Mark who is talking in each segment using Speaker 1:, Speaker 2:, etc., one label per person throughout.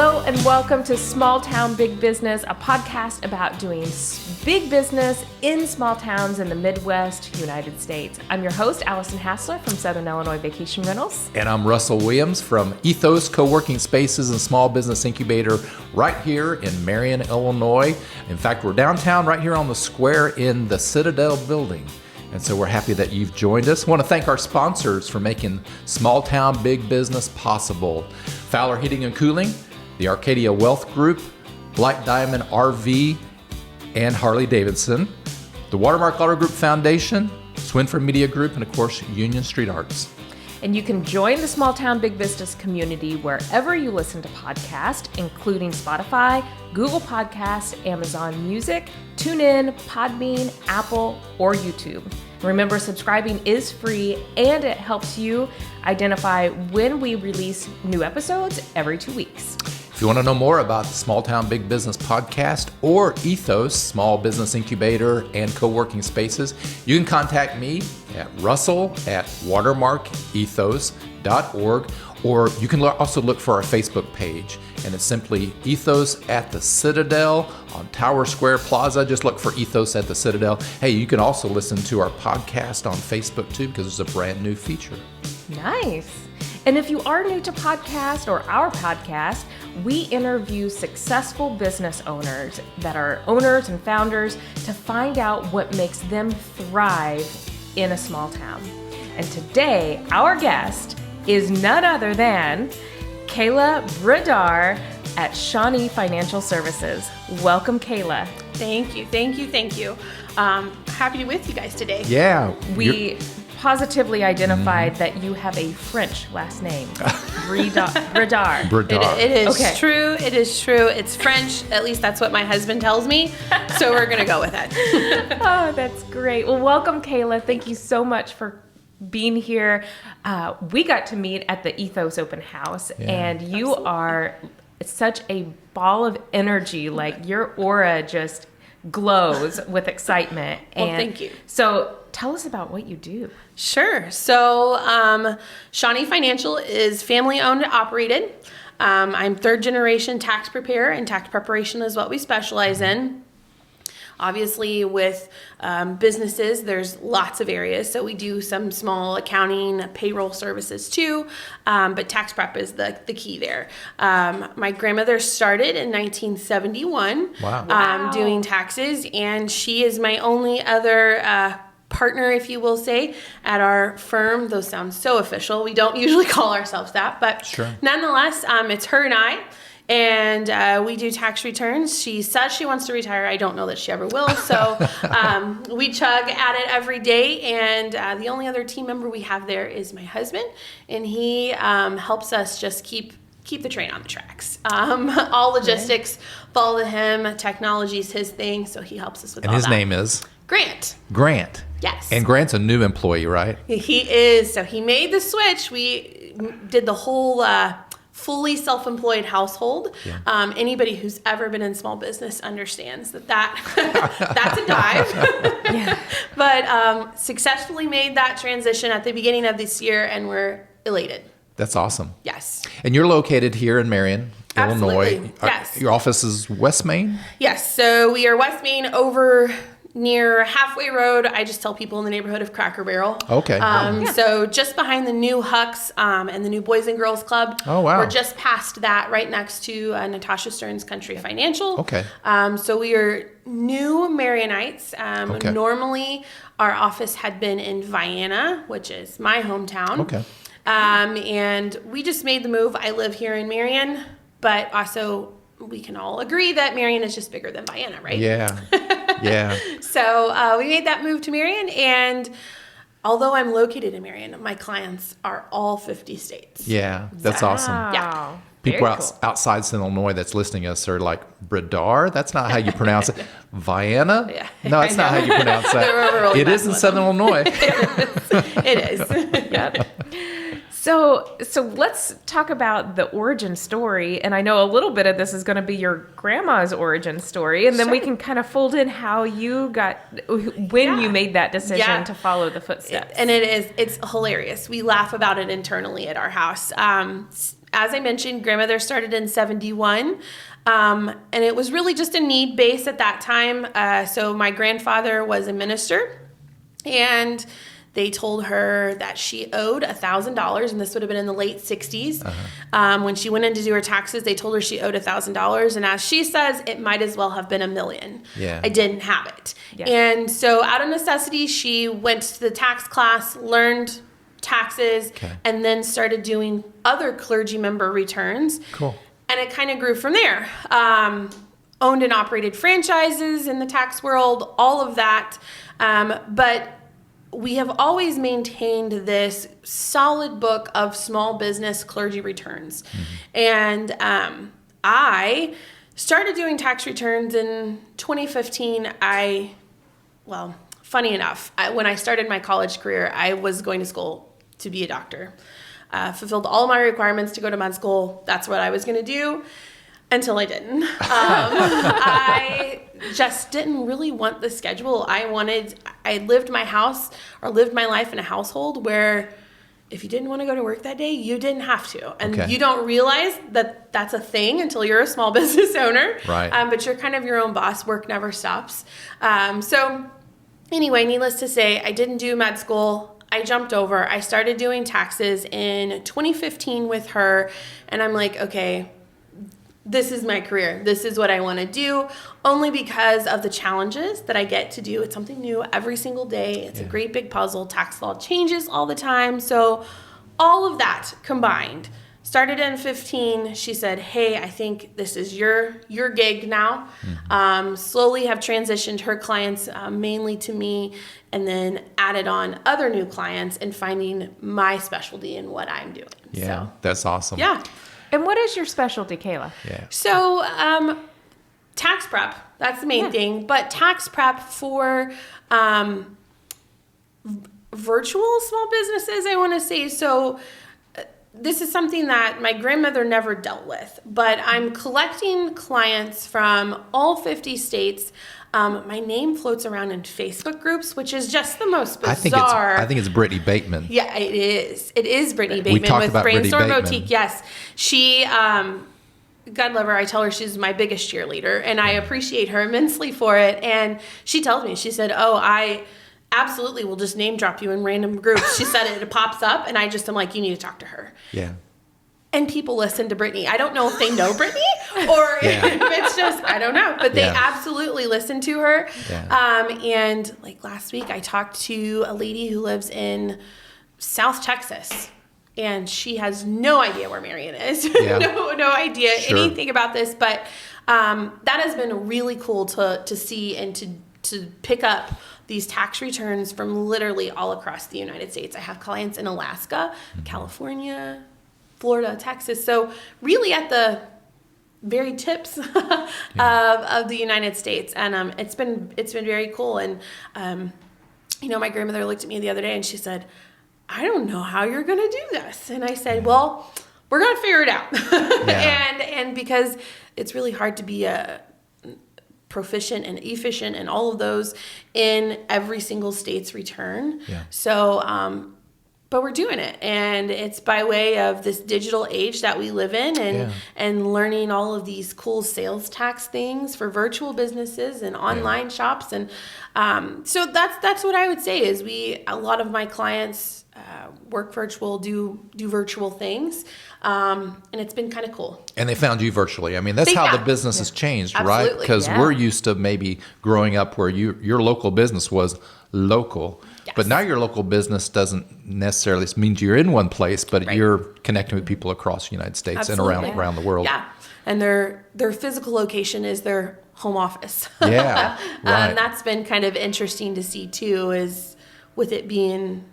Speaker 1: Hello and welcome to Small Town Big Business, a podcast about doing big business in small towns in the Midwest United States. I'm your host, Allison Hassler from Southern Illinois Vacation Rentals.
Speaker 2: And I'm Russell Williams from Ethos Co-working Spaces and Small Business Incubator right here in Marion, Illinois. In fact, we're downtown right here on the square in the Citadel building. And so we're happy that you've joined us. I want to thank our sponsors for making Small Town Big Business possible. Fowler Heating and Cooling, the Arcadia Wealth Group, Black Diamond RV, and Harley Davidson, the Watermark Auto Group Foundation, Swinford Media Group, and of course, Union Street Arts.
Speaker 1: And you can join the Small Town Big Business community wherever you listen to podcasts, including Spotify, Google Podcasts, Amazon Music, TuneIn, Podbean, Apple, or YouTube. Remember, subscribing is free and it helps you identify when we release new episodes every 2 weeks.
Speaker 2: If you want to know more about the Small Town Big Business podcast or Ethos, Small Business Incubator and Co-working Spaces, you can contact me at russell@watermarkethos.org, or you can also look for our Facebook page, and it's simply Ethos at the Citadel on Tower Square Plaza. Just look for Ethos at the Citadel. Hey, you can also listen to our podcast on Facebook too, because it's a brand new feature.
Speaker 1: Nice. And if you are new to podcast or our podcast, we interview successful business owners that are owners and founders to find out what makes them thrive in a small town. And today, our guest is none other than Kayla Bredar at Shawnee Financial Services. Welcome, Kayla.
Speaker 3: Thank you. Happy to be with you guys today.
Speaker 2: Yeah.
Speaker 1: We positively identified that you have a French last name, Bredar.
Speaker 3: It is
Speaker 1: Okay.
Speaker 3: true. It is true. It's French. At least that's what my husband tells me. So we're going to go with it.
Speaker 1: Oh, that's great. Well, welcome, Kayla. Thank you so much for being here. We got to meet at the Ethos Open House, and you are such a ball of energy. Like, your aura just glows with excitement.
Speaker 3: Well, thank you.
Speaker 1: So tell us about what you do.
Speaker 3: Sure. So Shawnee Financial is family owned and operated. I'm third generation tax preparer, and tax preparation is what we specialize in. Obviously, with businesses, there's lots of areas. So we do some small accounting, payroll services too, but tax prep is the key there. My grandmother started in 1971 doing taxes, and she is my only other partner, if you will say, at our firm. Those sound so official. We don't usually call ourselves that, but nonetheless, it's her and I. And we do tax returns. She says she wants to retire. I don't know that she ever will. So we chug at it every day. And the only other team member we have there is my husband. And he helps us just keep the train on the tracks. All logistics fall to him. Technology's his thing. So he helps us with all that.
Speaker 2: And his name is?
Speaker 3: Grant. Yes.
Speaker 2: And Grant's a new employee, right?
Speaker 3: He is. So he made the switch. We did the whole fully self-employed household. Yeah. Anybody who's ever been in small business understands that's a dive.
Speaker 1: Yeah.
Speaker 3: But successfully made that transition at the beginning of this year, and we're elated.
Speaker 2: That's awesome.
Speaker 3: Yes.
Speaker 2: And you're located here in Marion,
Speaker 3: Absolutely.
Speaker 2: Illinois.
Speaker 3: Yes.
Speaker 2: Your office is West Main?
Speaker 3: Yes. So we are West Main, over near Halfway Road. I just tell people in the neighborhood of Cracker Barrel.
Speaker 2: Okay.
Speaker 3: So just behind the new Hucks and the new Boys and Girls Club.
Speaker 2: Oh, wow.
Speaker 3: We're just past that, right next to Natasha Stern's Country Financial.
Speaker 2: Okay.
Speaker 3: So we are new Marionites.
Speaker 2: Okay.
Speaker 3: Normally, our office had been in Vienna, which is my hometown.
Speaker 2: Okay.
Speaker 3: And we just made the move. I live here in Marion, but also we can all agree that Marion is just bigger than Vienna, right?
Speaker 2: Yeah. Yeah.
Speaker 3: So we made that move to Marion, and although I'm located in Marion, my clients are all 50 states.
Speaker 2: Yeah, that's awesome.
Speaker 3: Yeah.
Speaker 2: People
Speaker 1: Very cool.
Speaker 2: outside Southern Illinois that's listening to us are like, Bredar? That's not how you pronounce it. Vienna?
Speaker 3: Yeah,
Speaker 2: No, that's not how you pronounce that.
Speaker 3: We're really
Speaker 2: It is in Southern Illinois.
Speaker 3: It is.
Speaker 1: Yep. So let's talk about the origin story. And I know a little bit of this is going to be your grandma's origin story. And then we can kind of fold in how you got, when you made that decision to follow the footsteps.
Speaker 3: And it's hilarious. We laugh about it internally at our house. as I mentioned, grandmother started in 71. And it was really just a need base at that time. So my grandfather was a minister, and they told her that she owed $1,000, and this would have been in the late 60s. When she went in to do her taxes, they told her she owed $1,000, and as she says, it might as well have been $1 million.
Speaker 2: Yeah.
Speaker 3: I didn't have it.
Speaker 1: Yeah.
Speaker 3: And so out of necessity, she went to the tax class, learned taxes, and then started doing other clergy member returns.
Speaker 2: Cool.
Speaker 3: And it kind of grew from there. Owned and operated franchises in the tax world, all of that. But we have always maintained this solid book of small business clergy returns. And I started doing tax returns in 2015. Funny enough, when I started my college career, I was going to school to be a doctor. Fulfilled all my requirements to go to med school. That's what I was going to do until I didn't. I just didn't really want the schedule. I lived my life in a household where if you didn't want to go to work that day, you didn't have to. And you don't realize that that's a thing until you're a small business owner.
Speaker 2: Right.
Speaker 3: But you're kind of your own boss. Work never stops. So anyway, needless to say, I didn't do med school. I jumped over. I started doing taxes in 2015 with her. And I'm like, okay, this is my career. This is what I want to do, only because of the challenges that I get to do. It's something new every single day. It's a great big puzzle. Tax law changes all the time. So all of that combined, started in 15. She said, hey, I think this is your gig now. Slowly have transitioned her clients mainly to me, and then added on other new clients and finding my specialty in what I'm doing.
Speaker 2: Yeah,
Speaker 3: So,
Speaker 2: that's awesome.
Speaker 3: yeah.
Speaker 1: And what is your specialty, Kayla?
Speaker 2: Yeah.
Speaker 3: So, tax prep, that's the main thing, but tax prep for virtual small businesses, I want to say. So, this is something that my grandmother never dealt with, but I'm collecting clients from all 50 states. My name floats around in Facebook groups, which is just the most bizarre.
Speaker 2: I think it's Brittany Bateman.
Speaker 3: Yeah, it is. It is Brittany Bateman
Speaker 2: talked
Speaker 3: with
Speaker 2: about
Speaker 3: Brainstorm
Speaker 2: Brittany Bateman.
Speaker 3: Boutique. Yes. She, God love her, I tell her she's my biggest cheerleader, and I appreciate her immensely for it. And she tells me, she said, oh, I absolutely will just name drop you in random groups. She said it pops up, and I just am like, you need to talk to her.
Speaker 2: Yeah.
Speaker 3: And people listen to Brittany. I don't know if they know Brittany or if it's just, I don't know. But they absolutely listen to her.
Speaker 2: Yeah.
Speaker 3: And like last week, I talked to a lady who lives in South Texas. And she has no idea where Marion is.
Speaker 2: Yeah.
Speaker 3: no idea anything
Speaker 2: Sure.
Speaker 3: about this. But that has been really cool to see and to pick up these tax returns from literally all across the United States. I have clients in Alaska, California, Florida, Texas. So really at the very tips of the United States. And it's been very cool. And, my grandmother looked at me the other day and she said, I don't know how you're going to do this. And I said, well, we're going to figure it out. And because it's really hard to be a proficient and efficient and all of those in every single state's return.
Speaker 2: Yeah.
Speaker 3: So, but we're doing it, and it's by way of this digital age that we live in, and learning all of these cool sales tax things for virtual businesses and online shops, and so that's what I would say is a lot of my clients work virtual, do virtual things, and it's been kind of cool.
Speaker 2: And they found you virtually. I mean, that's how the business has changed, right?
Speaker 3: Absolutely.
Speaker 2: Because we're used to maybe growing up where your local business was local.
Speaker 3: Yes.
Speaker 2: But now your local business doesn't necessarily mean you're in one place, but you're connecting with people across the United States and around the world.
Speaker 3: Yeah, and their physical location is their home office.
Speaker 2: Yeah, right.
Speaker 3: And that's been kind of interesting to see too, is with it being,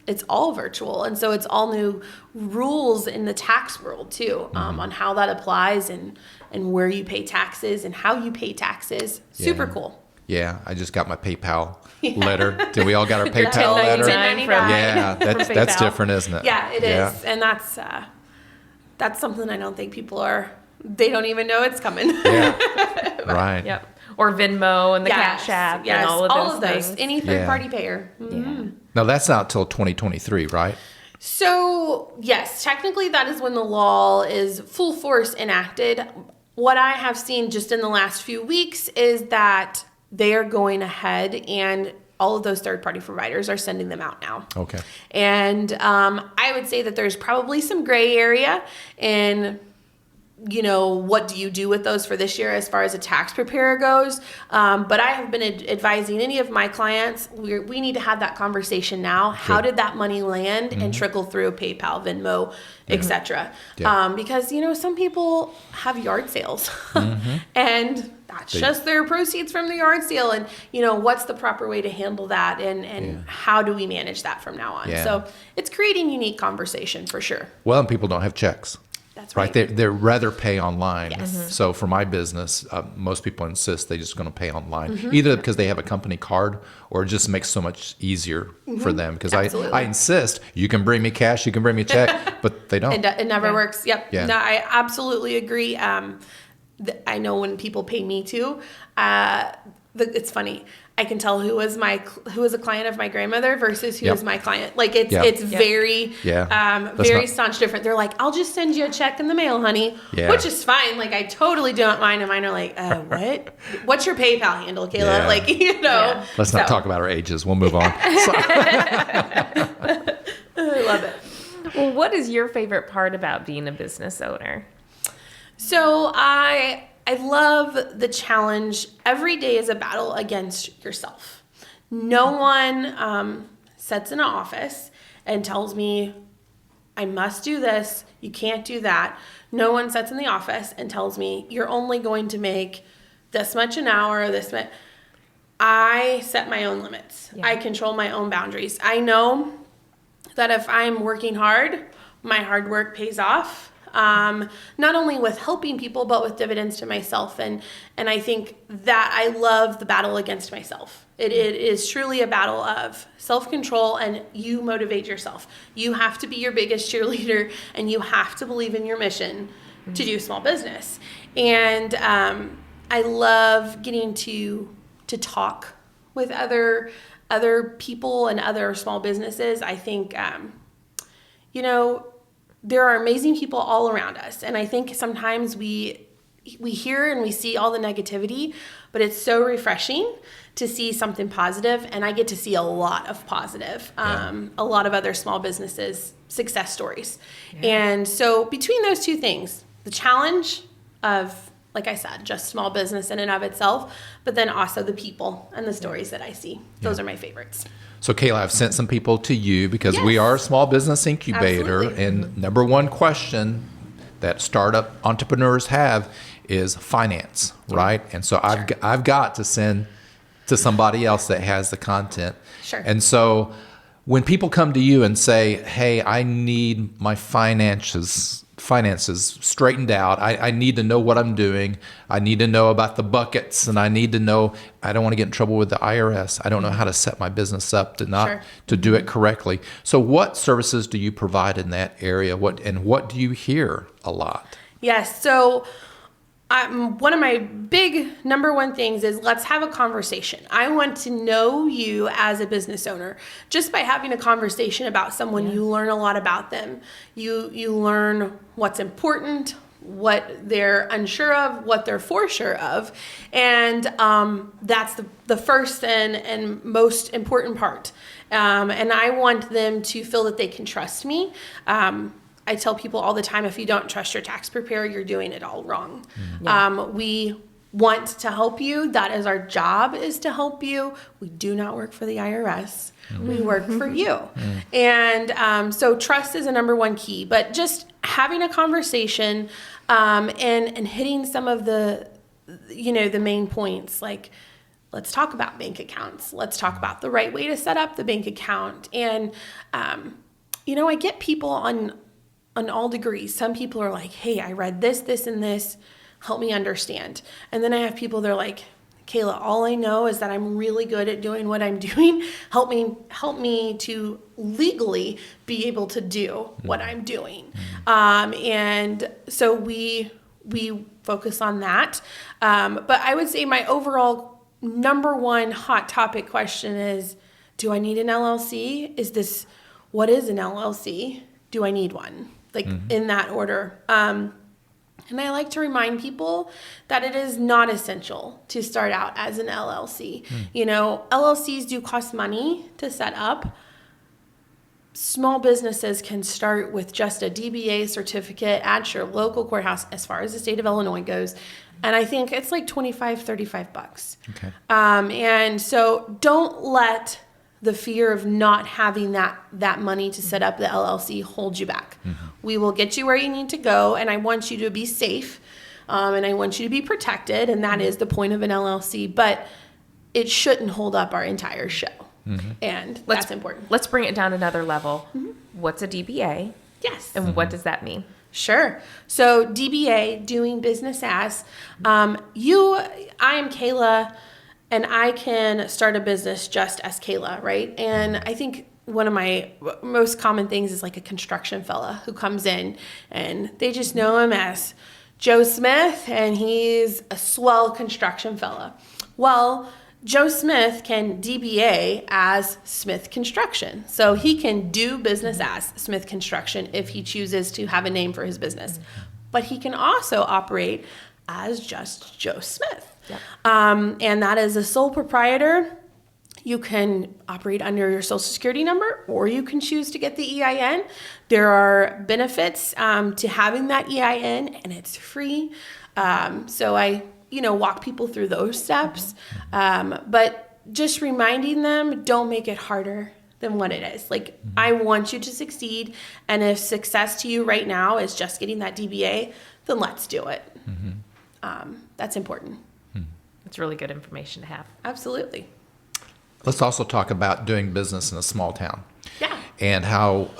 Speaker 3: it's all virtual, and so it's all new rules in the tax world too, on how that applies and where you pay taxes and how you pay taxes. Super cool.
Speaker 2: Yeah, I just got my PayPal letter. Did we all got our PayPal
Speaker 3: 1099
Speaker 2: letter?
Speaker 3: 1099.
Speaker 2: Yeah, that's different, isn't it?
Speaker 3: Yeah, it is, and that's something I don't think people they don't even know it's coming.
Speaker 2: Yeah, right.
Speaker 1: Yep. Or Venmo and the Cash App and all of those things.
Speaker 3: Any third-party payer.
Speaker 1: Yeah.
Speaker 2: Now, that's not till 2023, right?
Speaker 3: So, yes, technically that is when the law is full force enacted. What I have seen just in the last few weeks is that they are going ahead and all of those third-party providers are sending them out now.
Speaker 2: Okay.
Speaker 3: And I would say that there's probably some gray area in, what do you do with those for this year as far as a tax preparer goes. But I have been advising any of my clients, we need to have that conversation now. How did that money land and trickle through PayPal, Venmo, etc. Because, some people have yard sales and that's just their proceeds from the yard sale. And, what's the proper way to handle that? And how do we manage that from now on?
Speaker 2: Yeah.
Speaker 3: So it's creating unique conversation for sure.
Speaker 2: Well, and people don't have checks.
Speaker 3: That's right.
Speaker 2: They'd rather pay online.
Speaker 3: Yes.
Speaker 2: So for my business, most people insist they're just going to pay online, either because they have a company card or it just makes so much easier for them. Because I insist, you can bring me cash, you can bring me a check, but they don't.
Speaker 3: It never works. Yep.
Speaker 2: Yeah.
Speaker 3: No, I absolutely agree. I know when people pay me too, it's funny. I can tell who was a client of my grandmother versus who is my client. Like it's very very staunch different. They're like, I'll just send you a check in the mail, honey, which is fine. Like I totally don't mind. And mine are like, what? What's your PayPal handle, Kayla?
Speaker 2: Yeah.
Speaker 3: Like
Speaker 2: Let's not talk about our ages. We'll move on.
Speaker 3: I love it.
Speaker 1: Well, what is your favorite part about being a business owner?
Speaker 3: So I love the challenge. Every day is a battle against yourself. No one sits in an office and tells me, I must do this, you can't do that. No one sits in the office and tells me, you're only going to make this much an hour, this much. I set my own limits. I control my own boundaries. I know that if I'm working hard, my hard work pays off. Not only with helping people, but with dividends to myself. And I think that I love the battle against myself. It is truly a battle of self-control, and you motivate yourself. You have to be your biggest cheerleader, and you have to believe in your mission to do small business. And I love getting to talk with other people and other small businesses. I think, there are amazing people all around us. And I think sometimes we hear and we see all the negativity, but it's so refreshing to see something positive. And I get to see a lot of positive, a lot of other small businesses, success stories. Yeah. And so between those two things, the challenge of, like I said, just small business in and of itself, but then also the people and the stories that I see. Those are my favorites.
Speaker 2: So, Kayla, I've sent some people to you because we are a small business incubator.
Speaker 3: Absolutely.
Speaker 2: And number one question that startup entrepreneurs have is finance, right? And so I've got to send to somebody else that has the content.
Speaker 3: Sure.
Speaker 2: And so when people come to you and say, hey, I need my finances straightened out. I need to know what I'm doing. I need to know about the buckets, and I need to know, I don't want to get in trouble with the IRS. I don't know how to set my business up to do it correctly. So what services do you provide in that area? What do you hear a lot?
Speaker 3: Yes. So one of my big number one things is let's have a conversation. I want to know you as a business owner. Just by having a conversation about someone, you learn a lot about them. You learn what's important, what they're unsure of, what they're for sure of. And that's the first and most important part. And I want them to feel that they can trust me. I tell people all the time, if you don't trust your tax preparer, you're doing it all wrong. We want to help you. That is our job, is to help you. We do not work for the IRS. We work for you. And so trust is a number one key. But just having a conversation and hitting some of the main points, like let's talk about bank accounts. Let's talk about the right way to set up the bank account. And, I get people on all degrees. Some people are like, hey, I read this, and this. Help me understand. And then I have people, they're like, Kayla, all I know is that I'm really good at doing what I'm doing. Help me to legally be able to do what I'm doing. And so we focus on that. But I would say my overall number one hot topic question is, do I need an LLC? Is this what is an LLC? Do I need one? Like in that order. And I like to remind people that it is not essential to start out as an LLC. You know, LLCs do cost money to set up. Small businesses can start with just a DBA certificate at your local courthouse as far as the state of Illinois goes. And I think it's like $25, $35.
Speaker 2: Okay.
Speaker 3: And so don't let the fear of not having that money to set up the LLC hold you back. We will get you where you need to go, and I want you to be safe, and I want you to be protected, and that is the point of an LLC, but it shouldn't hold up our entire show. And that's important.
Speaker 1: Let's bring it down another level. What's a DBA?
Speaker 3: Yes.
Speaker 1: And what does that mean?
Speaker 3: Sure. So DBA, doing business as, I am Kayla, and I can start a business just as Kayla, right? And I think one of my most common things is like a construction fella who comes in and they just know him as Joe Smith, and he's a swell construction fella. Well, Joe Smith can DBA as Smith Construction. So he can do business as Smith Construction if he chooses to have a name for his business. But he can also operate as just Joe Smith. Yep. And that is a sole proprietor. You can operate under your social security number, or you can choose to get the EIN. There are benefits to having that EIN, and it's free. So I, walk people through those steps. But just reminding them, don't make it harder than what it is. Like, I want you to succeed. And if success to you right now is just getting that DBA, then let's do it. That's important.
Speaker 1: It's really good information to have.
Speaker 3: Absolutely.
Speaker 2: Let's also talk about doing business in a small town.
Speaker 3: Yeah.
Speaker 2: And how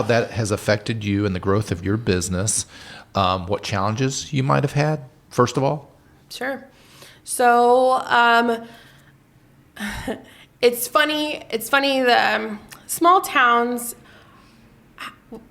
Speaker 2: that has affected you and the growth of your business. What challenges you might have had, first of all?
Speaker 3: Sure. So it's funny. The small towns.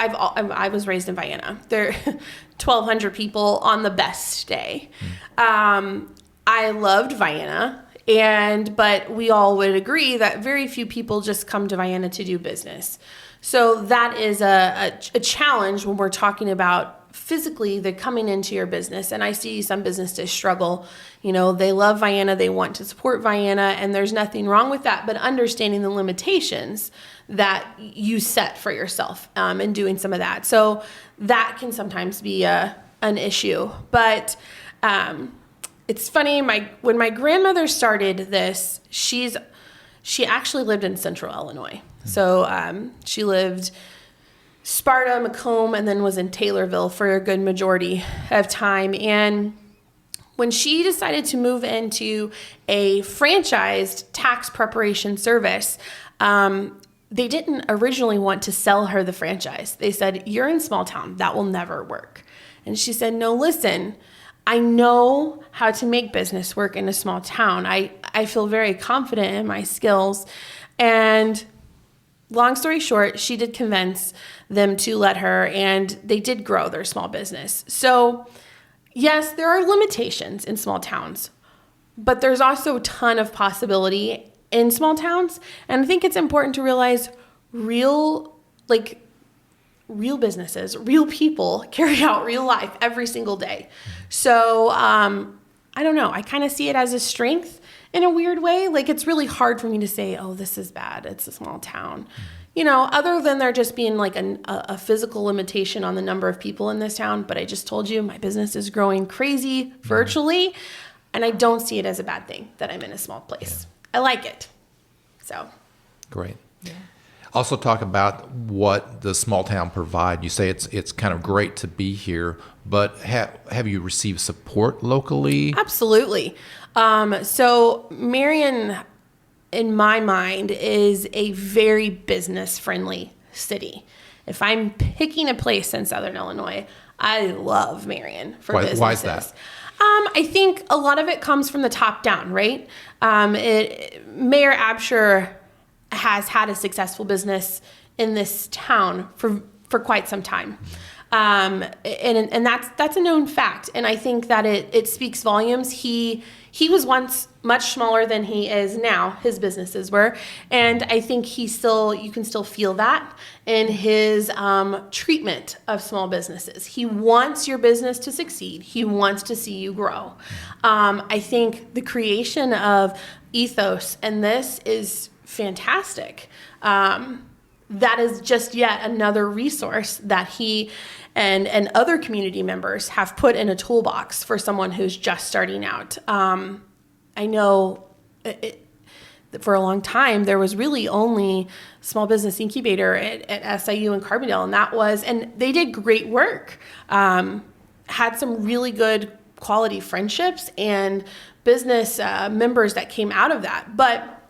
Speaker 3: I was raised in Vienna. There, 1,200 people on the best day. I loved Vienna, but we all would agree that very few people just come to Vienna to do business. So that is a challenge when we're talking about physically the coming into your business. And I see some businesses struggle. They love Vienna, they want to support Vienna, and there's nothing wrong with that, but understanding the limitations that you set for yourself and doing some of that. So that can sometimes be an issue. But it's funny, when my grandmother started this, she actually lived in central Illinois. So she lived Sparta, Macomb, and then was in Taylorville for a good majority of time. And when she decided to move into a franchised tax preparation service, they didn't originally want to sell her the franchise. They said, "You're in small town, that will never work." And she said, "No, listen, I know how to make business work in a small town. I feel very confident in my skills." And long story short, she did convince them to let her, and they did grow their small business. So yes, there are limitations in small towns, but there's also a ton of possibility in small towns. And I think it's important to realize real businesses, real people carry out real life every single day. So I don't know. I kind of see it as a strength in a weird way. Like, it's really hard for me to say, oh, this is bad, it's a small town. Other than there just being like a physical limitation on the number of people in this town. But I just told you, my business is growing crazy virtually, and I don't see it as a bad thing that I'm in a small place. Yeah. I like it. So.
Speaker 2: Great. Yeah. Also talk about what the small town provide. You say it's kind of great to be here, but have you received support locally?
Speaker 3: Absolutely. So Marion, in my mind, is a very business-friendly city. If I'm picking a place in Southern Illinois, I love Marion for businesses.
Speaker 2: Why is that?
Speaker 3: I think a lot of it comes from the top down, right? Mayor Absher has had a successful business in this town for quite some time. And that's a known fact. And I think that it speaks volumes. He he was once much smaller than he is now, his businesses were. And I think you can still feel that in his treatment of small businesses. He wants your business to succeed. He wants to see you grow. I think the creation of Ethos and this is fantastic. That is just yet another resource that he and other community members have put in a toolbox for someone who's just starting out. I know for a long time there was really only small business incubator at SIU in Carbondale, and they did great work. Had some really good quality friendships and business members that came out of that. But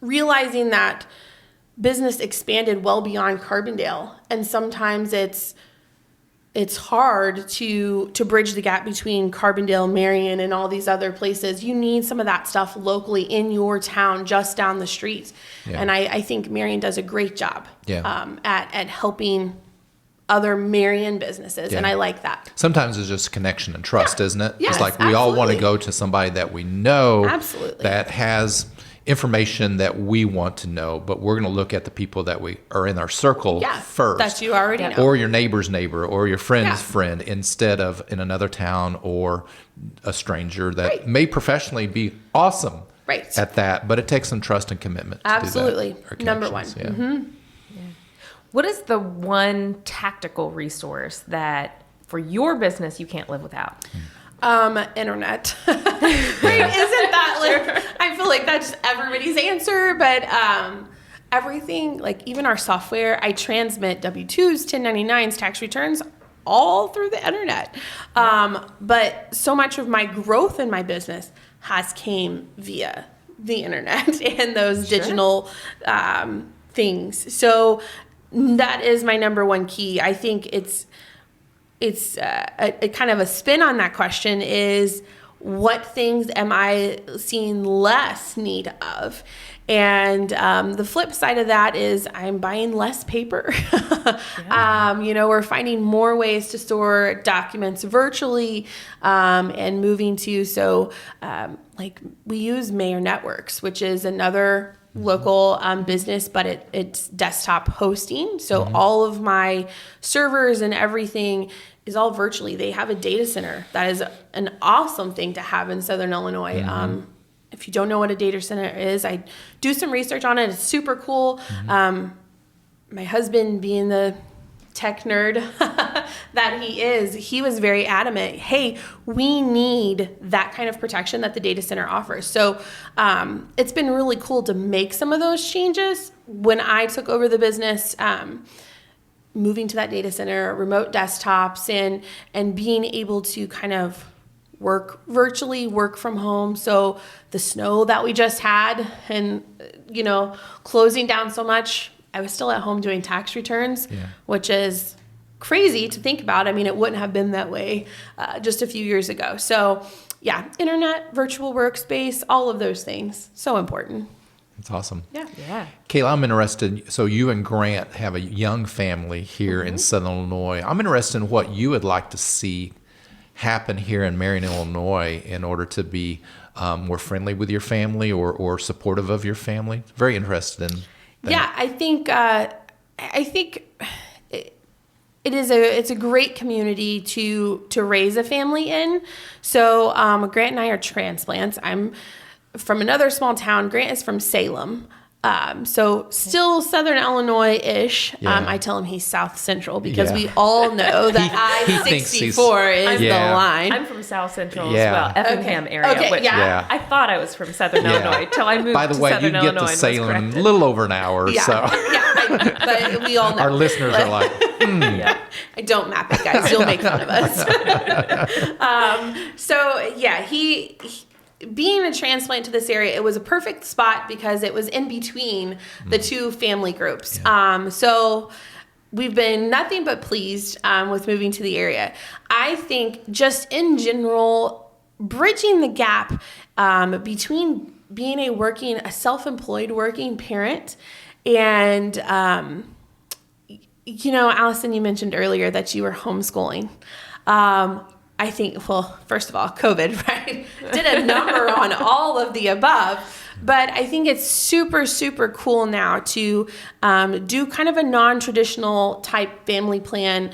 Speaker 3: realizing that business expanded well beyond Carbondale, and sometimes it's hard to bridge the gap between Carbondale, Marion, and all these other places. You need some of that stuff locally in your town, just down the street. Yeah. And I think Marion does a great job at helping other Marion businesses, and I like that.
Speaker 2: Sometimes it's just connection and trust, isn't it?
Speaker 3: Yes,
Speaker 2: it's like we all want to go to somebody that we know that has information that we want to know, but we're going to look at the people that we are in our circle first.
Speaker 3: That you already know.
Speaker 2: Or your neighbor's neighbor or your friend's friend, instead of in another town or a stranger that may professionally be awesome at that, but it takes some trust and commitment to
Speaker 3: Absolutely.
Speaker 2: do that.
Speaker 3: Number one.
Speaker 2: Yeah.
Speaker 3: Mm-hmm.
Speaker 1: What is the one tactical resource that for your business you can't live without?
Speaker 3: Internet. Isn't that like, I feel like that's everybody's answer, but everything, like even our software, I transmit W-2s, 1099s, tax returns, all through the internet. But so much of my growth in my business has came via the internet and those digital things. So that is my number one key. I think it's a kind of a spin on that question is, what things am I seeing less need of? And the flip side of that is I'm buying less paper. We're finding more ways to store documents virtually and moving to, we use Mayor Networks, which is another local business, but it's desktop hosting. So all of my servers and everything is all virtually. They have a data center. That is an awesome thing to have in Southern Illinois. If you don't know what a data center is, I do some research on it. It's super cool. My husband, being the tech nerd that he was very adamant, hey, we need that kind of protection that the data center offers. So it's been really cool to make some of those changes. When I took over the business, moving to that data center, remote desktops, and being able to kind of work virtually, work from home. So the snow that we just had and, closing down so much, I was still at home doing tax returns, which is crazy to think about. I mean, it wouldn't have been that way just a few years ago. So internet, virtual workspace, all of those things, so important.
Speaker 2: That's awesome.
Speaker 1: Yeah.
Speaker 2: Kayla, I'm interested. So you and Grant have a young family here in Southern Illinois. I'm interested in what you would like to see happen here in Marion, Illinois, in order to be more friendly with your family or supportive of your family. Very interested in that.
Speaker 3: Yeah, I think it's a great community to raise a family in. So Grant and I are transplants. I'm from another small town. Grant is from Salem. So still Southern Illinois-ish. I tell him he's South Central because we all know that I-64 is the line.
Speaker 1: I'm from South Central as well, Effingham area.
Speaker 3: Okay,
Speaker 1: I thought I was from Southern Illinois till I moved to Southern Illinois.
Speaker 2: By the way, you can get to Salem in a little over an hour. So.
Speaker 3: But we all know.
Speaker 2: Our listeners are like,
Speaker 3: I don't map it, guys. You'll make fun of us. He being a transplant to this area, it was a perfect spot because it was in between the two family groups. So we've been nothing but pleased with moving to the area. I think just in general, bridging the gap between being a self-employed working parent and, Allison, you mentioned earlier that you were homeschooling. I think, well, first of all, COVID, right, did a number on all of the above. But I think it's super, super cool now to do kind of a non-traditional type family plan.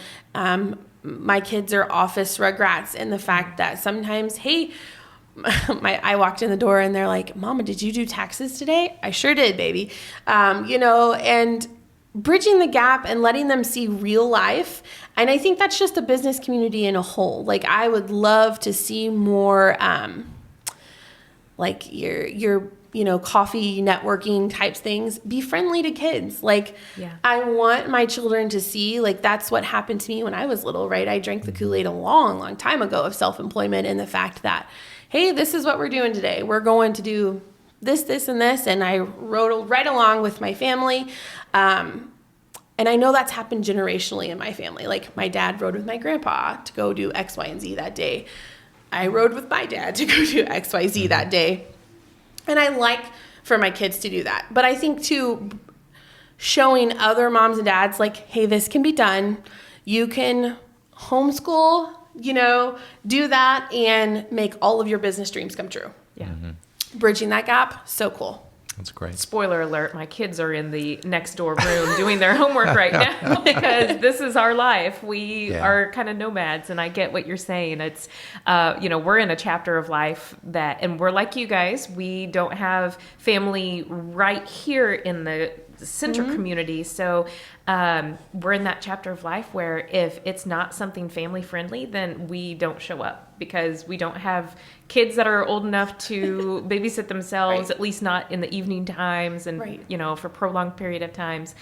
Speaker 3: My kids are office rugrats in the fact that sometimes, hey, I walked in the door and they're like, Mama, did you do taxes today? I sure did, baby. And bridging the gap and letting them see real life. And I think that's just the business community in a whole. Like, I would love to see more, like your coffee networking types things, be friendly to kids. Like, I want my children to see, like, that's what happened to me when I was little, right? I drank the Kool-Aid a long, long time ago of self-employment, and the fact that, hey, this is what we're doing today. We're going to do this, this, and this. And I rode right along with my family. And I know that's happened generationally in my family. Like, my dad rode with my grandpa to go do X, Y, and Z that day. I rode with my dad to go do X, Y, Z that day. And I like for my kids to do that. But I think, too, showing other moms and dads, like, hey, this can be done. You can homeschool, do that and make all of your business dreams come true.
Speaker 1: Yeah.
Speaker 3: Bridging that gap, so cool.
Speaker 2: That's great.
Speaker 1: Spoiler alert, my kids are in the next door room doing their homework right now because this is our life. We are kind of nomads, and I get what you're saying. It's, we're in a chapter of life and we're like you guys. We don't have family right here in the center community. So we're in that chapter of life where if it's not something family friendly, then we don't show up because we don't have kids that are old enough to babysit themselves, at least not in the evening times and, for prolonged period of times.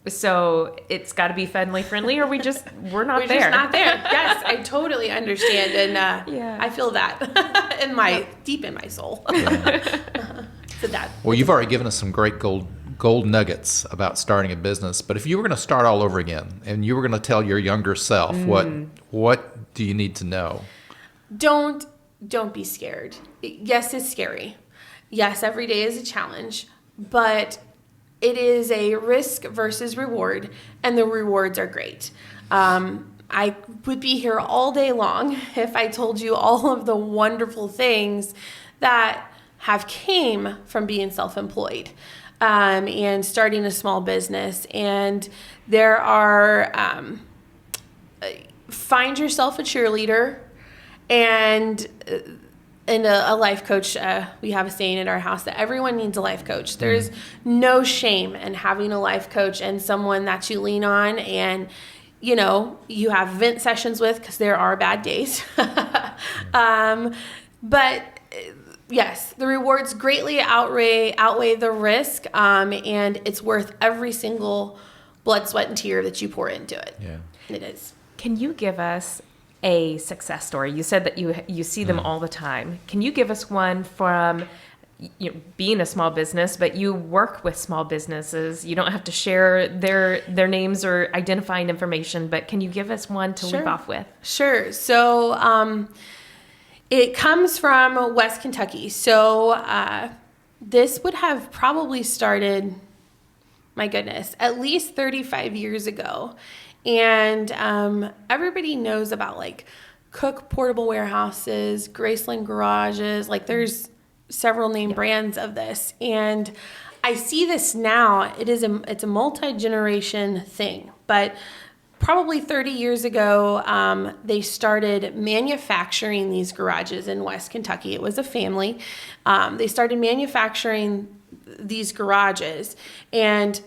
Speaker 1: So it's got to be family friendly or we're not there. We're
Speaker 3: just not there. Yes, I totally understand. And I feel that deep in my soul. So that.
Speaker 2: Well, you've already given us some great gold nuggets about starting a business, but if you were going to start all over again and you were going to tell your younger self, what do you need to know?
Speaker 3: Don't be scared. Yes, it's scary. Yes, every day is a challenge, but it is a risk versus reward, and the rewards are great. I would be here all day long if I told you all of the wonderful things that have came from being self-employed. And starting a small business. And there are, find yourself a cheerleader and a life coach. We have a saying in our house that everyone needs a life coach. There's no shame in having a life coach and someone that you lean on and, you have vent sessions with, because there are bad days. But yes, the rewards greatly outweigh the risk, and it's worth every single blood, sweat, and tear that you pour into it.
Speaker 2: Yeah,
Speaker 3: it is.
Speaker 1: Can you give us a success story? You said that you see them all the time. Can you give us one from being a small business, but you work with small businesses? You don't have to share their names or identifying information, but can you give us one to leave off with?
Speaker 3: Sure. So, it comes from West Kentucky. So this would have probably started, my goodness, at least 35 years ago. And everybody knows about like Cook portable warehouses, Graceland garages. Like there's several name brands of this. And I see this now. It's a multi-generation thing. But probably 30 years ago, they started manufacturing these garages in West Kentucky. It was a family. They started manufacturing these garages, and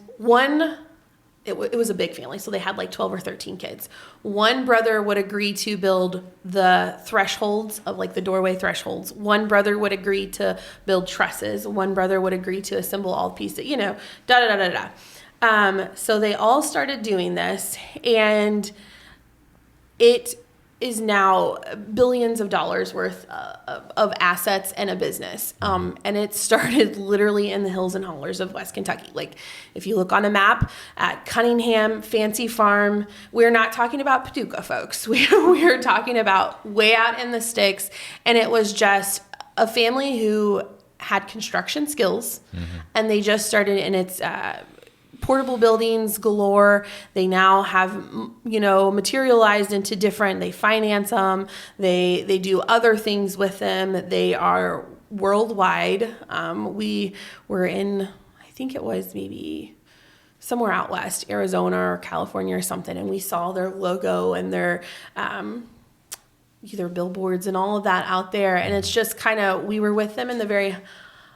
Speaker 3: it was a big family, so they had like 12 or 13 kids. One brother would agree to build the thresholds of like the doorway thresholds. One brother would agree to build trusses. One brother would agree to assemble all pieces, so they all started doing this, and it is now billions of dollars worth of assets and a business. And it started literally in the hills and hollers of West Kentucky. Like if you look on a map at Cunningham, Fancy Farm, we're not talking about Paducah, folks. We're talking about way out in the sticks. And it was just a family who had construction skills, and they just started, and it's portable buildings galore. They now have, materialized into different, they finance them, they do other things with them. They are worldwide. We were in, I think it was maybe somewhere out west, Arizona or California or something, and we saw their logo and their either billboards and all of that out there. And it's just kind of, we were with them in the very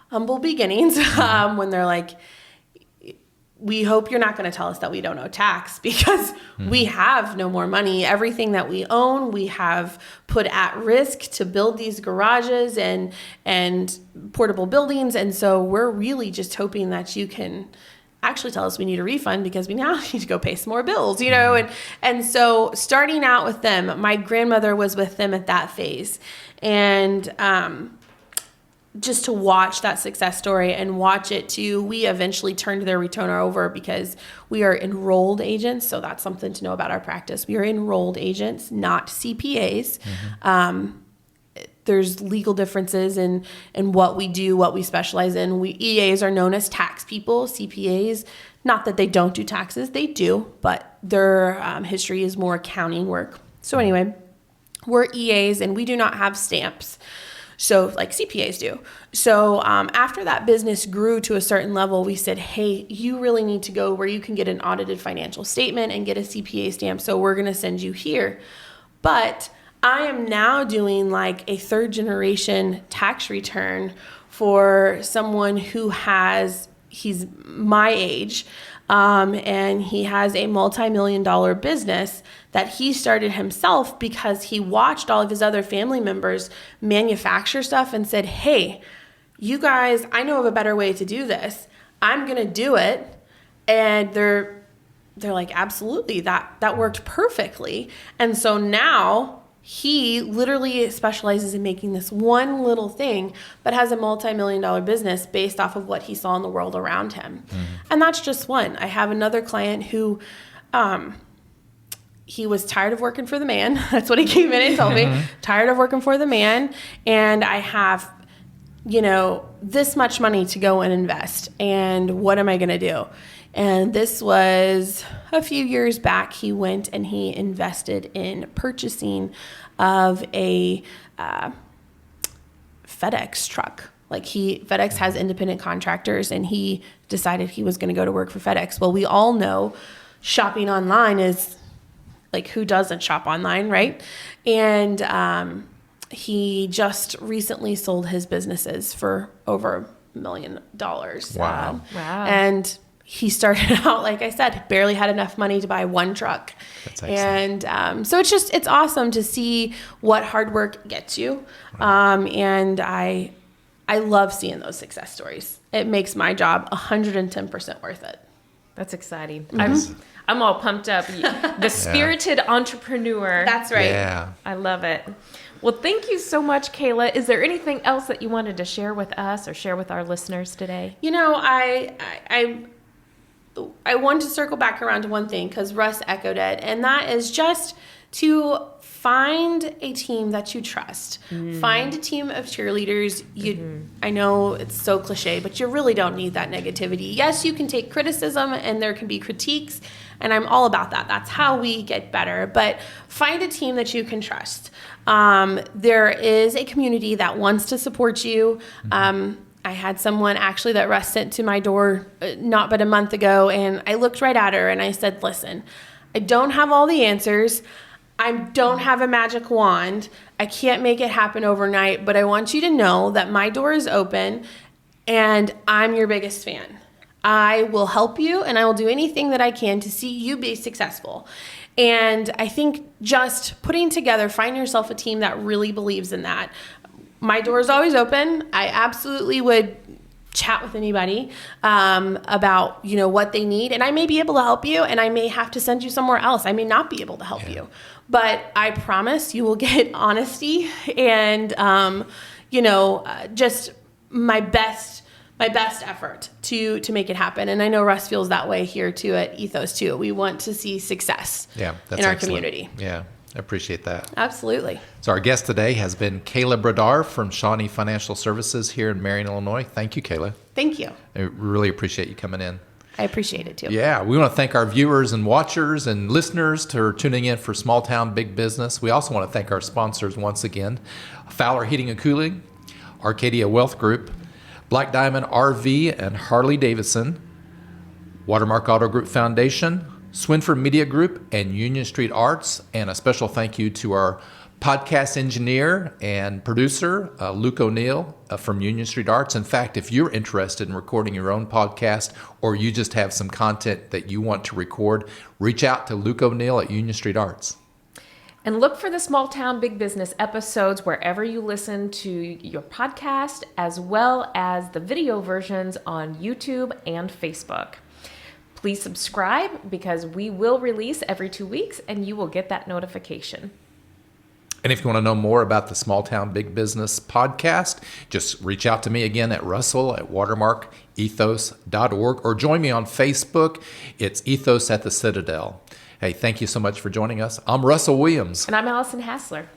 Speaker 3: humble beginnings when they're like, we hope you're not going to tell us that we don't owe tax, because we have no more money. Everything that we own, we have put at risk to build these garages and portable buildings. And so we're really just hoping that you can actually tell us we need a refund, because we now need to go pay some more bills, and so starting out with them, my grandmother was with them at that phase, and just to watch that success story and watch it too, we eventually turned their retainer over because we are enrolled agents. So that's something to know about our practice. We are enrolled agents, not CPAs. There's legal differences in what we do, what we specialize in. EAs are known as tax people. CPAs, not that they don't do taxes, they do, but their history is more accounting work. So anyway, we're EAs and we do not have stamps, so like CPAs do. So after that business grew to a certain level, we said, hey, you really need to go where you can get an audited financial statement and get a CPA stamp. So we're going to send you here. But I am now doing like a third generation tax return for someone who he's my age, and he has a multi-million-dollar business that he started himself because he watched all of his other family members manufacture stuff and said, hey, you guys, I know of a better way to do this. I'm going to do it. And they're like, absolutely, that worked perfectly. And so now he literally specializes in making this one little thing, but has a multi-million-dollar business based off of what he saw in the world around him. And that's just one. I have another client who, he was tired of working for the man. That's what he came in and told me. Tired of working for the man. And I have, this much money to go and invest. And what am I going to do? And this was a few years back. He went and he invested in purchasing of a FedEx truck. FedEx has independent contractors, and he decided he was going to go to work for FedEx. Well, we all know shopping online is like, who doesn't shop online, right? And he just recently sold his businesses for over $1 million.
Speaker 2: Wow.
Speaker 1: Wow.
Speaker 3: And he started out, like I said, barely had enough money to buy one truck.
Speaker 2: That's excellent.
Speaker 3: And so it's awesome to see what hard work gets you. And I love seeing those success stories. It makes my job 110% worth it.
Speaker 1: That's exciting. I'm all pumped up. The spirited entrepreneur.
Speaker 3: That's right.
Speaker 2: Yeah.
Speaker 1: I love it. Well, thank you so much, Kayla. Is there anything else that you wanted to share with us or share with our listeners today?
Speaker 3: I want to circle back around to one thing, because Russ echoed it, and that is just to find a team that you trust. Find a team of cheerleaders. I know it's so cliche, but you really don't need that negativity. Yes, you can take criticism and there can be critiques, and I'm all about that. That's how we get better. But find a team that you can trust. There is a community that wants to support you. I had someone actually that Russ sent to my door not but a month ago, and I looked right at her and I said, listen, I don't have all the answers. I don't have a magic wand. I can't make it happen overnight, but I want you to know that my door is open and I'm your biggest fan. I will help you and I will do anything that I can to see you be successful. And I think just putting together, find yourself a team that really believes in that. My door is always open. I absolutely would chat with anybody about what they need, and I may be able to help you, and I may have to send you somewhere else. I may not be able to help you, but I promise you will get honesty and just my best effort to make it happen. And I know Russ feels that way here too at Ethos too. We want to see success in our community.
Speaker 2: Yeah. I appreciate that.
Speaker 3: Absolutely.
Speaker 2: So our guest today has been Kayla Bredar from Shawnee Financial Services here in Marion, Illinois. Thank you, Kayla.
Speaker 3: Thank you.
Speaker 2: I really appreciate you coming in.
Speaker 3: I appreciate it too.
Speaker 2: Yeah, we want to thank our viewers and watchers and listeners for tuning in for Small Town Big Business. We also want to thank our sponsors once again, Fowler Heating and Cooling, Arcadia Wealth Group, Black Diamond RV and Harley Davidson, Watermark Auto Group Foundation, Swinford Media Group, and Union Street Arts. And a special thank you to our podcast engineer and producer, Luke O'Neill from Union Street Arts. In fact, if you're interested in recording your own podcast or you just have some content that you want to record, reach out to Luke O'Neill at Union Street Arts.
Speaker 1: And look for the Small Town Big Business episodes wherever you listen to your podcast, as well as the video versions on YouTube and Facebook. Please subscribe because we will release every 2 weeks and you will get that notification.
Speaker 2: And if you want to know more about the Small Town Big Business podcast, just reach out to me again at russell@watermarkethos.org or join me on Facebook. It's Ethos at the Citadel. Hey, thank you so much for joining us. I'm Russell Williams.
Speaker 1: And I'm Allison Hassler.